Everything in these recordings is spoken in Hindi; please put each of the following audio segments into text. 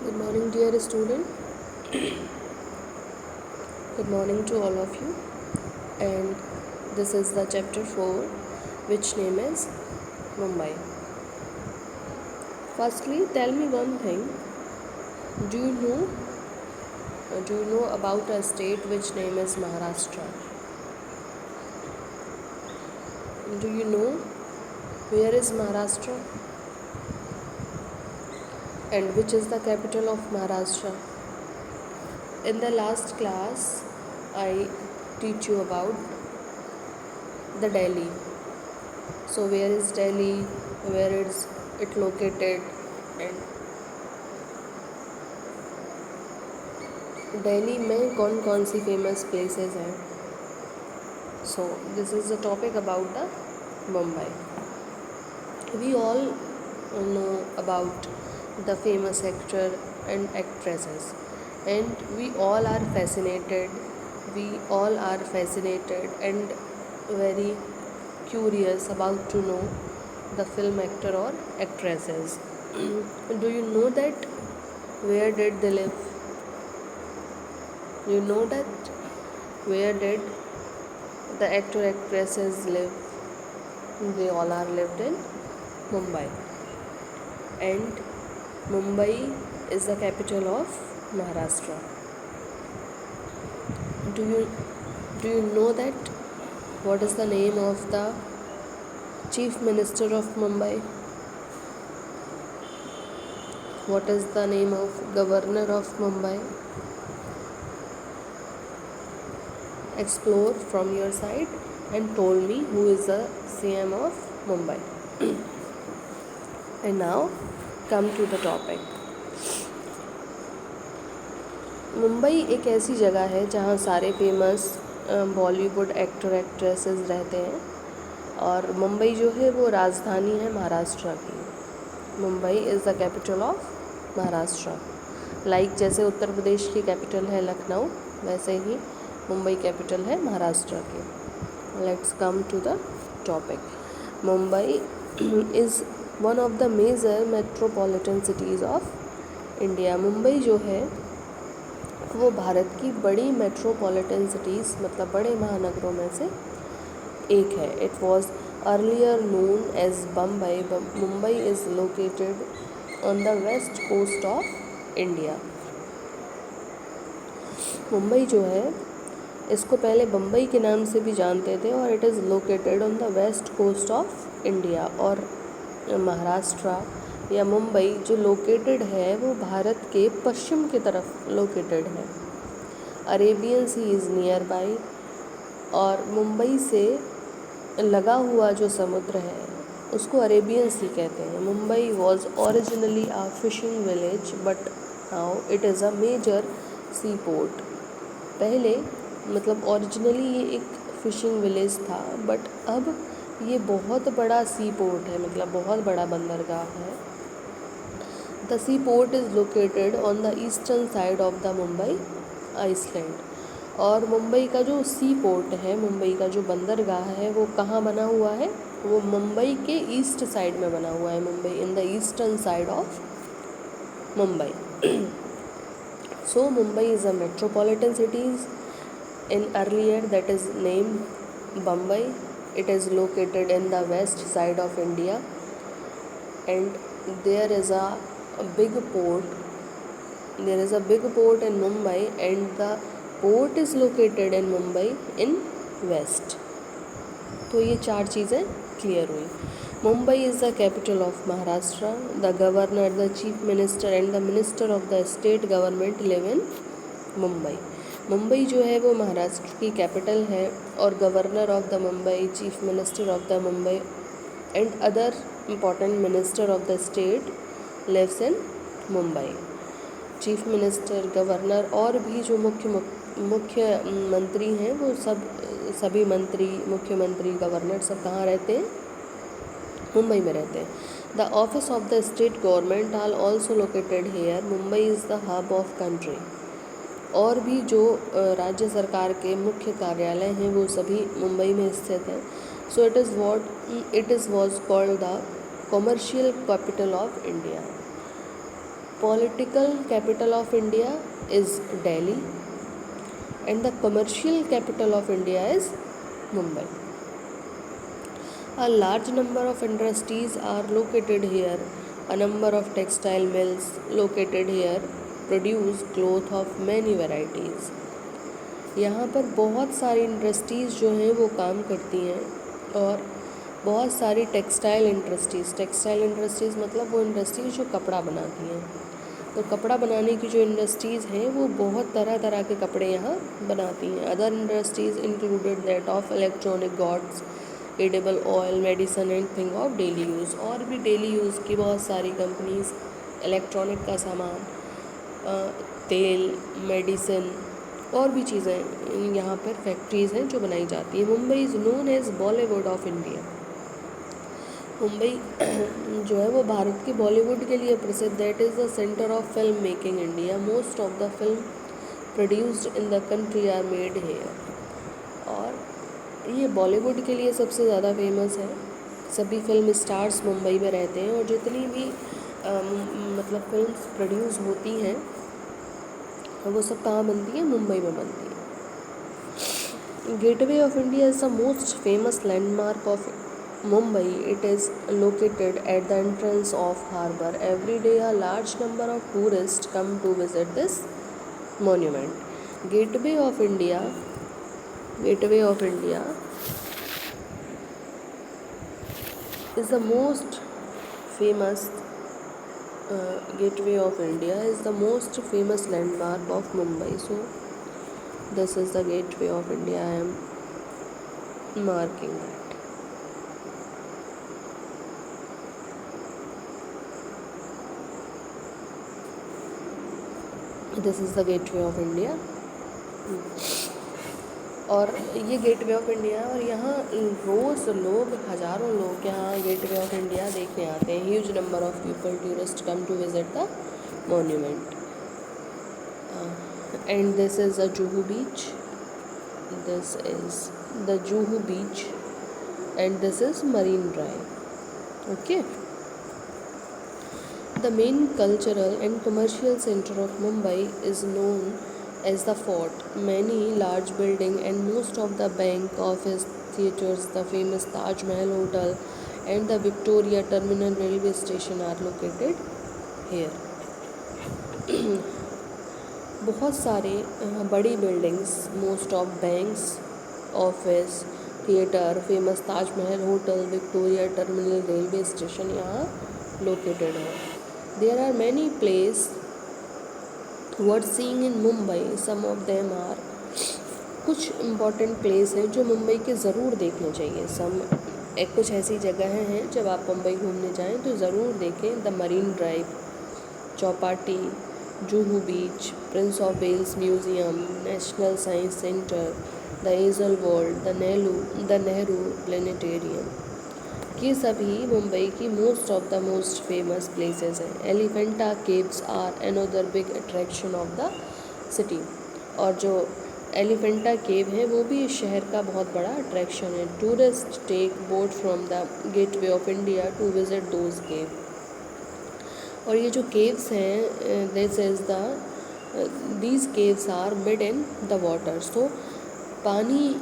Good morning, dear student. Good morning to all of you. And this is the chapter 4, which name is Mumbai. Firstly, tell me one thing. Do you know? Do you know about a state which name is Maharashtra? Do you know where is Maharashtra? And which is the capital of Maharashtra? In the last class, I teach you about the Delhi. So where is Delhi? Where is it located? And Delhi में कौन कौन सी फेमस प्लेसेस हैं? So this is the topic about the Mumbai. We all know about the famous actor and actresses and we all are fascinated and very curious about to know the film actor or actresses. Do you know that where did they live? You know that where did the actor actresses live? They all are lived in Mumbai, and Mumbai is the capital of Maharashtra. Do you know that what is the name of the Chief Minister of Mumbai? What is the name of Governor of Mumbai? Explore from your side and told me who is the CM of Mumbai. And now come to the topic. Mumbai एक ऐसी जगह है जहाँ सारे फेमस बॉलीवुड एक्टर एक्ट्रेसेस रहते हैं, और मुंबई जो है वो राजधानी है महाराष्ट्र की. Mumbai is the capital of Maharashtra. Like जैसे उत्तर प्रदेश की कैपिटल है लखनऊ, वैसे ही मुंबई कैपिटल है महाराष्ट्र की. Let's come to the topic. Mumbai is one of the major metropolitan cities of India. Mumbai जो है वो भारत की बड़ी मेट्रोपॉलिटन सिटीज़ मतलब बड़े महानगरों में से एक है. It was earlier known as Bombay. Mumbai is located on the west coast of India. Mumbai जो है इसको पहले बम्बई के नाम से भी जानते थे, और it is located on the west coast of India. और महाराष्ट्र या मुंबई जो लोकेटेड है वो भारत के पश्चिम की तरफ लोकेटेड है. Arabian sea is nearby, और मुंबई से लगा हुआ जो समुद्र है उसको अरेबियन सी कहते हैं. Mumbai was originally a fishing village but now it is a major sea port. पहले मतलब ओरिजिनली ये एक फिशिंग विलेज था, बट अब ये बहुत बड़ा सी पोर्ट है, मतलब बहुत बड़ा बंदरगाह है. The seaport is located on the eastern side of the Mumbai Island. और मुंबई का जो सी पोर्ट है, मुंबई का जो बंदरगाह है वो कहाँ बना हुआ है? वो मुंबई के ईस्ट साइड में बना हुआ है. Mumbai in the eastern side of Mumbai. So Mumbai is a metropolitan cities. In earlier that is named Bombay. It is located in the west side of India, and there is a big port. There is a big port in Mumbai, and the port is located in Mumbai in west. तो ये चार चीज़ें क्लियर हुई. Mumbai is the capital of Maharashtra. The governor, the chief minister and the minister of the state government live in Mumbai. Mumbai जो है वो महाराष्ट्र की कैपिटल है, और governor of the Mumbai, chief minister of the Mumbai and other important minister of the state lives in Mumbai. Chief minister, governor और भी जो मुख्य मंत्री हैं वो सभी मंत्री, मुख्यमंत्री, गवर्नर सब कहाँ रहते हैं? मुंबई में रहते हैं. The office of the state government are also located here. Mumbai is the hub of country. और भी जो राज्य सरकार के मुख्य कार्यालय हैं वो सभी मुंबई में स्थित हैं. So it is was called the commercial capital of India. Political capital of India is Delhi, and the commercial capital of India is Mumbai. A large number of industries are located here. A number of textile mills located here produce cloth of many varieties. यहाँ पर बहुत सारी इंडस्ट्रीज़ जो हैं वो काम करती हैं और बहुत सारी टेक्सटाइल इंडस्ट्रीज़ मतलब वो इंडस्ट्रीज़ जो कपड़ा बनाती हैं। तो कपड़ा बनाने की जो इंडस्ट्रीज़ हैं वो बहुत तरह तरह के कपड़े यहाँ बनाती हैं। Other industries included that of electronic goods, edible oil, medicine and thing of daily use. और भी डेली यूज़ की बहुत सारी कंपनीज़, इलेक्ट्रॉनिक का सामान, तेल, मेडिसिन और भी चीज़ें यहाँ पर फैक्ट्रीज़ हैं जो बनाई जाती हैं। Mumbai is known as Bollywood of India. Mumbai जो है वो भारत के बॉलीवुड के लिए प्रसिद्ध है। It is the centre of film making India. Most of the film produced in the country are made here. और ये बॉलीवुड के लिए सबसे ज़्यादा फेमस है। सभी फिल्म स्टार्स मुंबई में रहते हैं और जितनी भी मतलब फिल्म्स प्रोड्यूस होती हैं वो सब कहाँ बनती हैं? मुंबई में बनती है। Gateway of India is the most famous landmark of Mumbai. It is located at the entrance of harbor. Every day a large number of tourists come to visit this monument. Gateway of India is the most famous Gateway of India is the most famous landmark of Mumbai. So this is the Gateway of India. I am marking that. This is the gateway of India. और ये गेटवे ऑफ इंडिया और यहाँ रोज़ लोग, हज़ारों लोग यहाँ गेटवे ऑफ इंडिया देखने आते हैं। Huge number of people tourist come to visit the monument. And this is the Juhu beach. This is the Juhu beach and this is Marine Drive. Okay. The main cultural and commercial center of Mumbai is known as the fort. Many large buildings and most of the bank, office, theatres, the famous Taj Mahal Hotel and the Victoria Terminal railway station are located here. बहुत सारे बड़ी buildings, most of banks, office, theatre, famous Taj Mahal hotel, Victoria terminal railway station यहाँ लोकेटेड है। There are many places worth seeing in Mumbai. Some of them are कुछ इम्पॉर्टेंट प्लेस हैं जो मुंबई के ज़रूर देखने चाहिए। कुछ ऐसी जगहें हैं जब आप मुंबई घूमने जाएं तो ज़रूर देखें। The Marine Drive, Chowpatty, Juhu beach, Prince of Wales museum, National Science Centre, the Essel World, the Nehru planetarium. ये सभी मुंबई की मोस्ट फेमस प्लेसेस हैं। Elephanta caves are another big attraction of the city. और जो एलिफेंटा केव है वो भी इस शहर का बहुत बड़ा अट्रैक्शन है। Tourist take boat from the gateway of India to visit those cave. और ये जो केव्स हैं, these caves are mid in the water. So पानी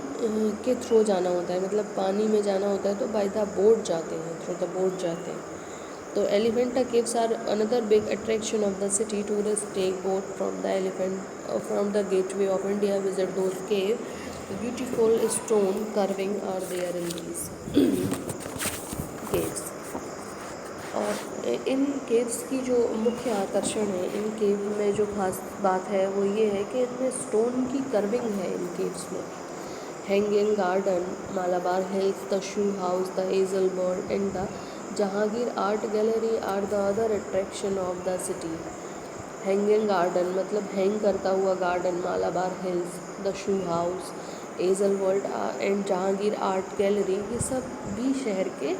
के थ्रू जाना होता है, मतलब पानी में जाना होता है तो बाय द बोट जाते हैं, थ्रू द बोट जाते हैं। तो Elephanta caves are another big attraction of the city. Tourist take boat from the gateway of India, visit those cave. Beautiful stone carving are there in these caves. और इन केव्स की जो मुख्य आकर्षण है, इन केव में जो खास बात है वो ये है कि इनमें स्टोन की कर्विंग है इन केव्स में। Hanging garden, Malabar hills, the shoe house, the Essel World and the Jehangir art gallery are the other attraction of the city. Hanging garden मतलब हैंग करता हुआ garden, Malabar hills, the shoe house, Essel World and Jehangir art gallery, ये सब भी शहर के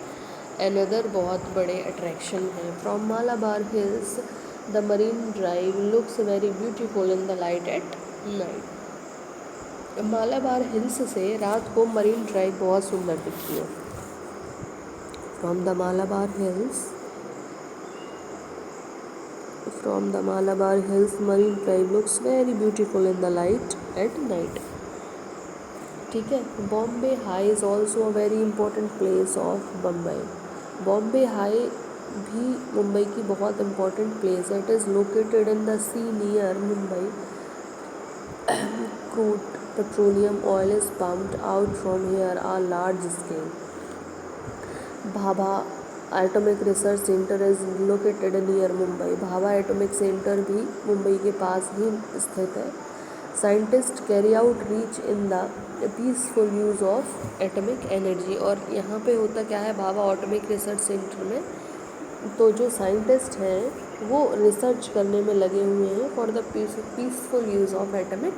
अनदर बहुत बड़े अट्रैक्शन हैं। From Malabar hills the Marine drive looks very beautiful in the light at night. Malabar hills से रात को मरीन ड्राइव बहुत सुंदर दिखती है। From the Malabar hills from the Malabar Hills marine drive looks very beautiful in the light at night. ठीक है. Bombay High is also a very important place of Bombay. Bombay High भी मुंबई की बहुत इंपॉर्टेंट प्लेस है. It is located in the sea near Mumbai. Crude petroleum oil is pumped out from here on large scale. Bhabha Atomic Research Center is located near Mumbai. Bhabha Atomic Center भी मुंबई के पास ही स्थित है. Scientists carry out research in the peaceful use of atomic energy. और यहाँ पे होता क्या है भाभा एटॉमिक रिसर्च सेंटर में, तो जो साइंटिस्ट हैं वो रिसर्च करने में लगे हुए हैं for the peaceful use of atomic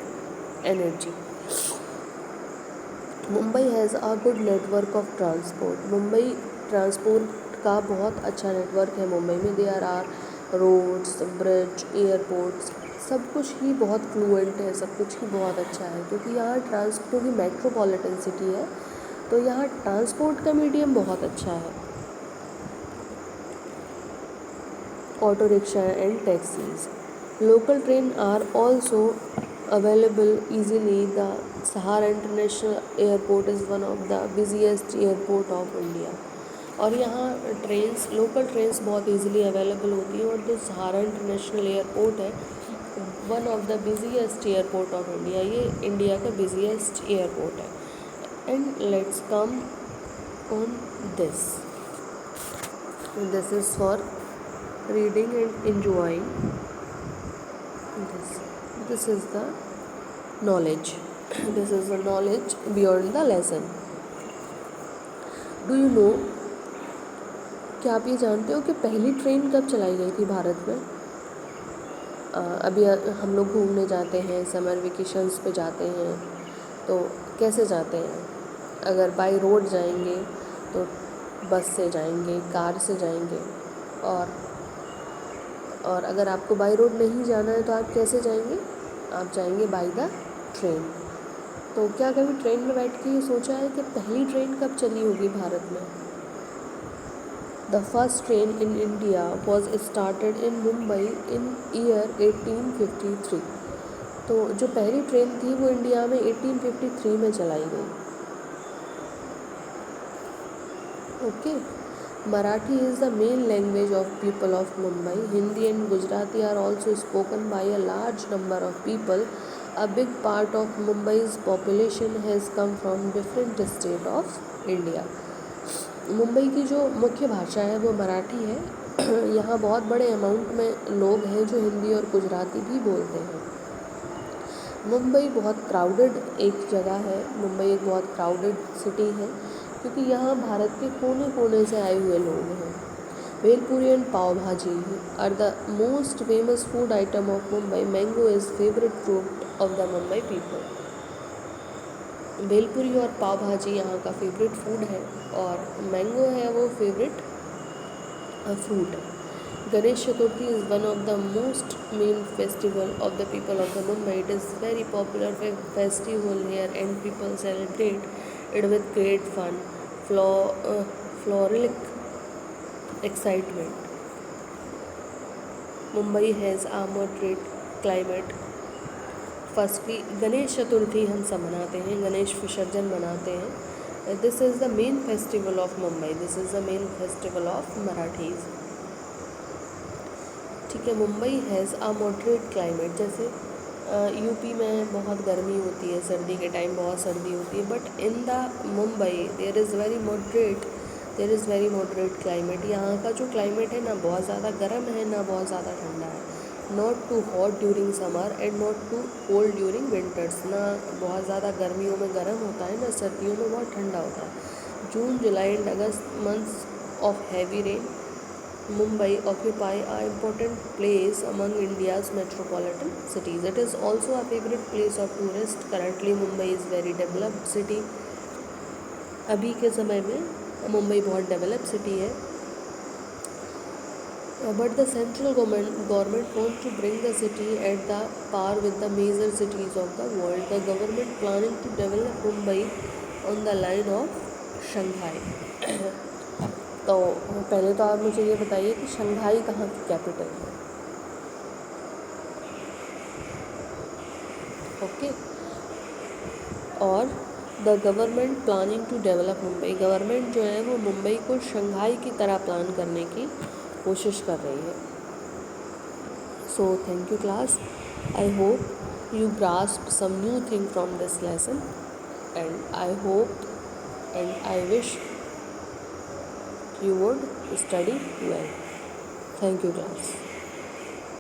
energy. Mumbai has a good network of transport. Mumbai transport का बहुत अच्छा नेटवर्क है मुंबई में. There are roads, bridge, airports, सब कुछ ही बहुत फ्लुएंट है, सब कुछ ही बहुत अच्छा है. क्योंकि यहाँ क्योंकि मेट्रोपॉलिटन सिटी है तो यहाँ ट्रांसपोर्ट का मीडियम बहुत अच्छा है. Auto rickshaw and taxis. Local train are also available easily. The Sahara International Airport is one of the busiest airport of India. और यहाँ लोकल ट्रेन्स बहुत इजीली अवेलेबल होती हैं. और जो सहारा इंटरनेशनल एयरपोर्ट है one of the busiest airport of India, ये इंडिया का बिजिएस्ट एयरपोर्ट है. And let's come on this. This is for reading and enjoying this is the knowledge. This is the knowledge beyond the lesson. Do you know, क्या आप ये जानते हो कि पहली ट्रेन कब चलाई गई थी भारत में? अभी हम लोग घूमने जाते हैं, समर वेकेशंस पे जाते हैं, तो कैसे जाते हैं? अगर बाय रोड जाएंगे तो बस से जाएंगे, कार से जाएंगे. और अगर आपको बाय रोड नहीं जाना है तो आप कैसे जाएंगे? आप जाएंगे बाय द ट्रेन. तो क्या कभी ट्रेन में बैठ के ये सोचा है कि पहली ट्रेन कब चली होगी भारत में? The first train in India was started in Mumbai in year 1853. तो जो पहली ट्रेन थी वो इंडिया में 1853 में चलाई गई. Okay. Marathi is the main language of people of Mumbai. Hindi and Gujarati are also spoken by a large number of people. A big part of Mumbai's population has come from different states of India. Mumbai की जो मुख्य भाषा है वो मराठी है. यहाँ बहुत बड़े अमाउंट में लोग हैं जो हिंदी और गुजराती भी बोलते हैं. मुंबई बहुत क्राउडेड एक जगह है. मुंबई एक बहुत क्राउडेड सिटी है क्योंकि यहाँ भारत के कोने कोने से आए हुए लोग हैं. Bhelpuri and pav bhaji are the most famous food item of Mumbai. Mango is favourite fruit of the Mumbai people. Bhelpuri और पाव भाजी यहाँ का फेवरेट फूड है और मैंगो है वो फेवरेट फ्रूट है. Ganesh Chaturthi is one of the most main festival of the people of the Mumbai. It is very popular festival here and people celebrate it with great fun, frolic, excitement. Mumbai has a moderate climate. Firstly, Ganesh Chaturthi हम सब मनाते हैं, गणेश विसर्जन मनाते हैं. This is the main festival of Mumbai. This is the main festival of Marathis. ठीक है. Mumbai has a moderate climate. जैसे यूपी में बहुत गर्मी होती है, सर्दी के टाइम बहुत सर्दी होती है. But in the Mumbai there is very moderate climate. यहाँ का जो क्लाइमेट है ना बहुत ज़्यादा गर्म है ना बहुत ज़्यादा ठंडा है. Not too hot during summer and not too cold during winters. ना बहुत ज़्यादा गर्मियों में गर्म होता है ना सर्दियों में बहुत ठंडा होता है. June, July and August months of heavy rain. Mumbai occupy an important place among India's metropolitan cities. It is also a favorite place of tourists. Currently, Mumbai is very developed city. अभी के समय में मुंबई बहुत डेवलप सिटी है. But the central government wants to bring the city at the par with the major cities of the world. The government planning to develop Mumbai on the line of Shanghai. तो पहले तो आप मुझे ये बताइए कि शंघाई कहाँ की कैपिटल है? ओके। और the government planning to develop Mumbai, government जो है वो मुंबई को शंघाई की तरह प्लान करने की कोशिश कर रही है। So thank you class, I hope you grasped some new thing from this lesson, and I hope and I wish you would study well. Thank you class.